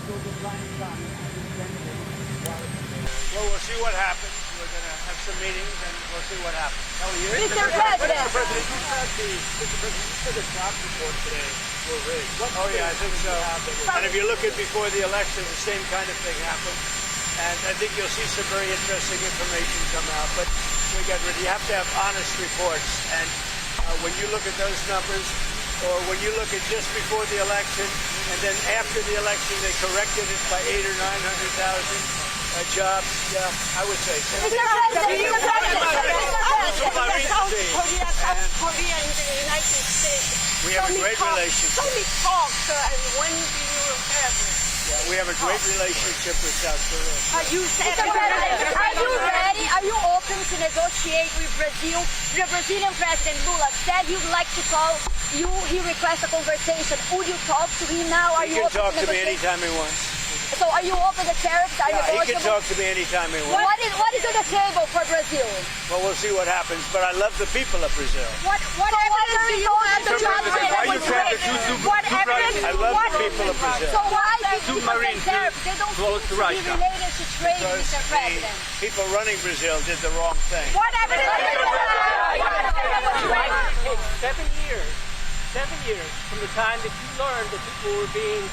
Well, we'll see what happens. We're going to have some meetings, and we'll see what happens. Mr. President. Mr. President, you said the job reports today were rigged. Oh, yeah, I think so. And if you look at before the election, the same kind of thing happened. And I think you'll see some very interesting information come out. But you have to have honest reports. And when you look at those numbers, or when you look at just before the election, and then after the election they corrected it by 800,000 or 900,000 jobs, yeah, I would say so. Mr. President, South Korea and the United States. We have a great relationship. So we talk, and when do you have it? Yeah, we have a great relationship with South Korea. Are you ready? Are you open to negotiate with Brazil? The Brazilian President Lula said he'd like to call you. He requests a conversation. Would you talk to him now? He can talk to me anytime he wants. So are you open to tariffs? He can talk to me anytime he wants. What is on the table for Brazil? Well, we'll see what happens. But I love the people of Brazil. What evidence do you have that you have I love the people of Brazil. So why do you tariffs? They don't seem to be related to trade, Mr. President. People running Brazil did the wrong thing. What evidence do you have? It takes 7 years from the time that you learned that people were being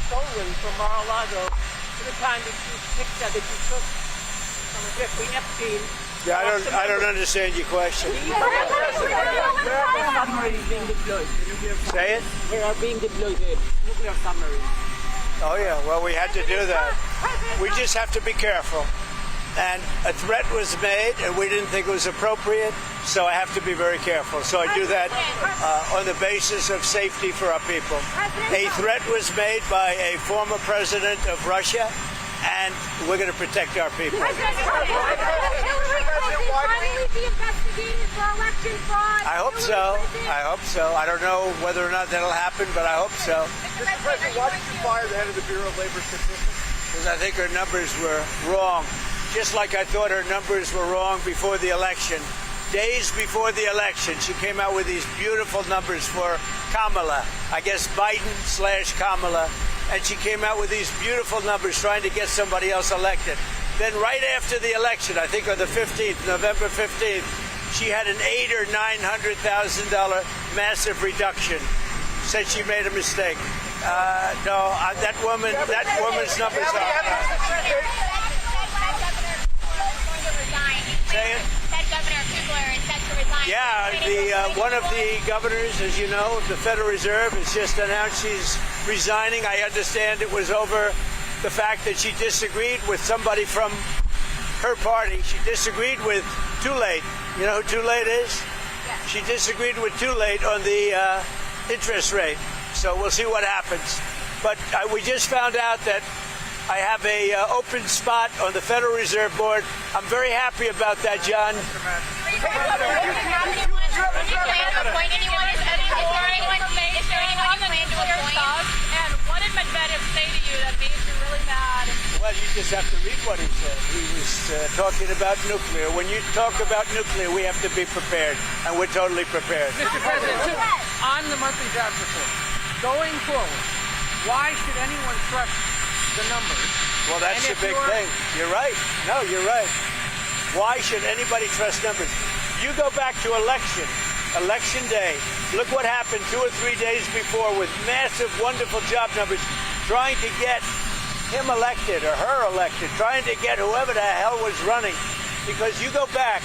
stolen from Mar-a-Lago to the time that you picked that you took from Jeffrey Epstein. Yeah, I don't understand your question. Where are the submarines being deployed? Say it? Where are being deployed nuclear submarines? Oh, yeah. Well, we had to do that. We just have to be careful. And a threat was made, and we didn't think it was appropriate, so I have to be very careful. So I do that on the basis of safety for our people. A threat was made by a former president of Russia, and we're going to protect our people. Hillary Clinton finally be investigated for election fraud. I hope so. I hope so. I don't know whether or not that'll happen, but I hope so. Mr. President, why did you fire the head of the Bureau of Labor Statistics? Because I think her numbers were wrong. Just like I thought her numbers were wrong before the election. Days before the election, she came out with these beautiful numbers for Kamala. I guess Biden/Kamala. And she came out with these beautiful numbers trying to get somebody else elected. Then right after the election, I think on the 15th, November 15th, she had an $800,000 or $900,000 massive reduction. Said she made a mistake. No, that woman's numbers are... Say it. Yeah, one of the governors, as you know, of the Federal Reserve has just announced she's resigning. I understand it was over the fact that she disagreed with somebody from her party. She disagreed with Tulate. You know who Tulate is? Yeah. She disagreed with Tulate on the interest rate. So we'll see what happens. But we just found out that I have a open spot on the Federal Reserve Board. I'm very happy about that, John. Well, you just have to read what he said. He was talking about nuclear. When you talk about nuclear, we have to be prepared, and we're totally prepared. Mr. President, on the monthly jobs report, going forward, why should anyone trust the numbers? Well, that's the big thing. You're right. No, you're right. Why should anybody trust numbers? You go back to election day. Look what happened 2 or 3 days before with massive, wonderful job numbers, trying to get him elected or her elected, trying to get whoever the hell was running. Because you go back,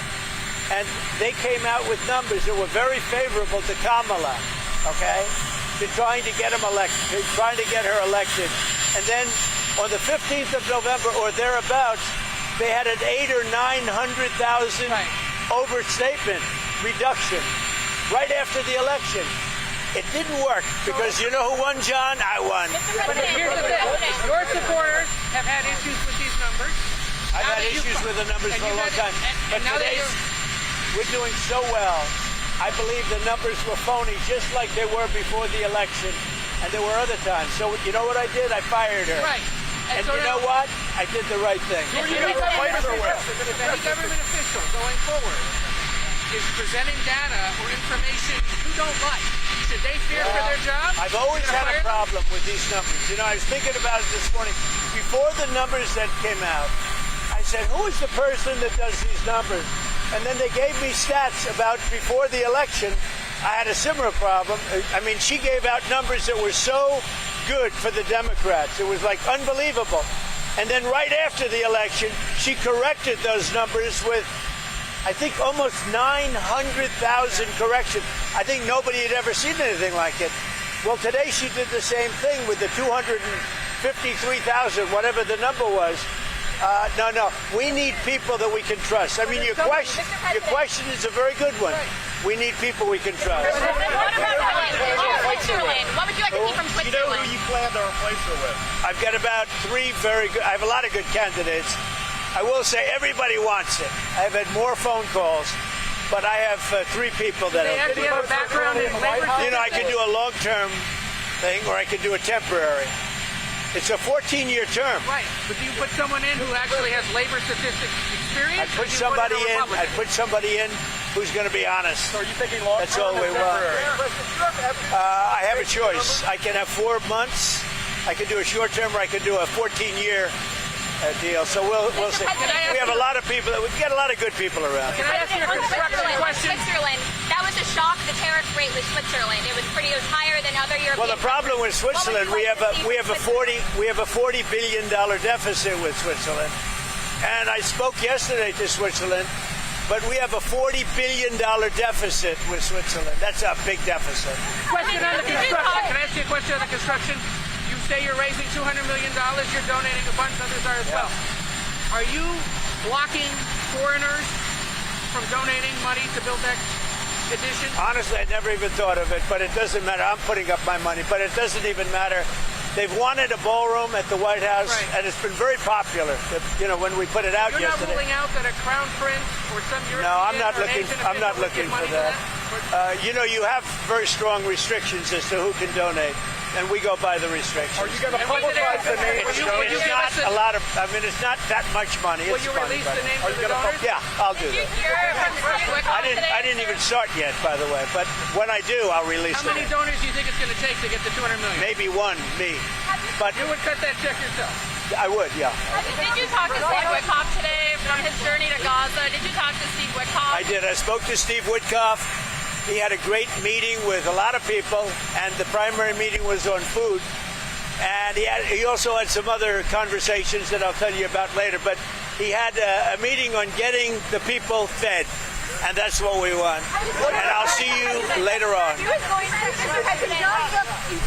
and they came out with numbers that were very favorable to Kamala, okay? To trying to get him elected, trying to get her elected. And then on the 15th of November or thereabouts, they had an 800,000 or 900,000 overstatement reduction right after the election. It didn't work because you know who won, John? I won. But here's the thing. Your supporters have had issues with these numbers. I've had issues with the numbers for a long time. But today, we're doing so well. I believe the numbers were phony just like they were before the election. And there were other times. So you know what I did? I fired her. Right. And so you know what? I did the right thing. If any government official going forward is presenting data or information you don't like. Should they fear for their job? I've always had a problem with these numbers. You know, I was thinking about it this morning. Before the numbers that came out, I said, who is the person that does these numbers? And then they gave me stats about before the election. I had a similar problem. I mean, she gave out numbers that were so good for the Democrats. It was like unbelievable. And then right after the election, she corrected those numbers with, I think, almost 900,000 corrections. I think nobody had ever seen anything like it. Well, today she did the same thing with the 253,000, whatever the number was. No. We need people that we can trust. I mean, your question is a very good one. We need people we can trust. What about Switzerland? What would you like to see from You know Switzerland? who you plan to replace her with? I've got about 3 very good. I have a lot of good candidates. I will say everybody wants it. I've had more phone calls, but I have 3 people that They actually have a background in labor. You know, I could do a long-term thing, or I could do a temporary. It's a 14-year term. Right, but do you put someone in who actually has labor statistics experience? I'd put somebody in. I'd put somebody in who's going to be honest. So are you thinking long-term? That's all we or want. temporary? I have a choice. I can have 4 months. I could do a short term, or I could do a 14-year deal. So we'll see. We have a lot of people. We've got a lot of good people around. Can I ask you a construction question? Switzerland. That was a shock. The tariff rate with Switzerland. It was higher than other European. Well, the problem with Switzerland, we have a $40 billion deficit with Switzerland, and I spoke yesterday to Switzerland. But we have a $40 billion deficit with Switzerland. That's a big deficit. Question on the construction. Can I ask you a question on the construction? You say you're raising $200 million. You're donating a bunch. Others are as well. Are you blocking foreigners from donating money to build that addition? Honestly, I never even thought of it, but it doesn't matter. I'm putting up my money, but it doesn't even matter. They've wanted a ballroom at the White House, and it's been very popular. You know, when we put it out You're yesterday. not ruling out that a crown prince or some European No, I'm not or looking. Asian I'm not official would looking give money for to that. You know, you have very strong restrictions as to who can donate, and we go by the restrictions. Are you going to publicize the name of It's the donors? not a lot of. I mean, it's not that much money. Will It's you money, release but- the names Are of you the gonna donors? Yeah, I'll do Did you that. hear from Steve Wickoff today? I didn't even start yet, by the way. But when I do, I'll release How many it. donors do you think it's going to take to get the $200 million? Maybe one, me. But You would cut that check yourself. I would, yeah. Did you talk to Steve Wickoff today on his journey to Gaza? Did you talk to Steve Wickoff? I did. I spoke to Steve Witkoff. He had a great meeting with a lot of people, and the primary meeting was on food. And he also had some other conversations that I'll tell you about later. But he had a meeting on getting the people fed, and that's what we want. And I'll see you later on. In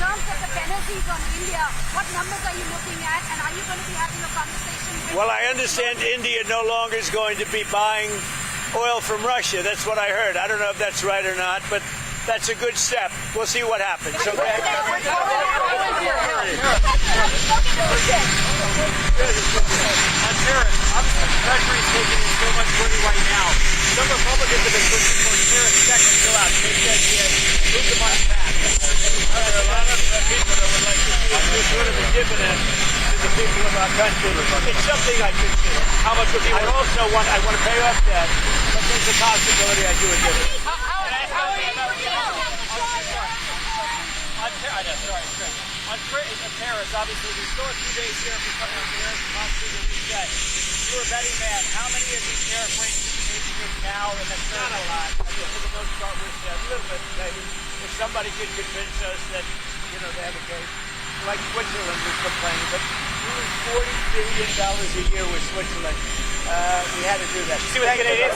terms of the penalties on India, what numbers are you looking at, and are you going to be having a conversation with... Well, I understand India no longer is going to be buying oil from Russia. That's what I heard. I don't know if that's right or not, but that's a good step. We'll see what happens. Okay? On Treasury is taking in so much money right now. Some Republicans have been pushing for tariff checks to go out. They said, move the money back. There are a lot of people that would like to see this sort of a dividend to the people of our country. It's something I consider. How much would be I also want to pay off debt, but there's a possibility I do a dividend. On tariffs, obviously, there's still a few days here for some of the tariffs to come through the reset. If you're a betting man, how many of these tariff rates do you need to take now in the Not a lot. I mean, for the most part, we're a little bit maybe. If somebody could convince us that, they have a case, like Switzerland was complaining, but we lose $40 billion a year with Switzerland. We had to do that. See what the Canadians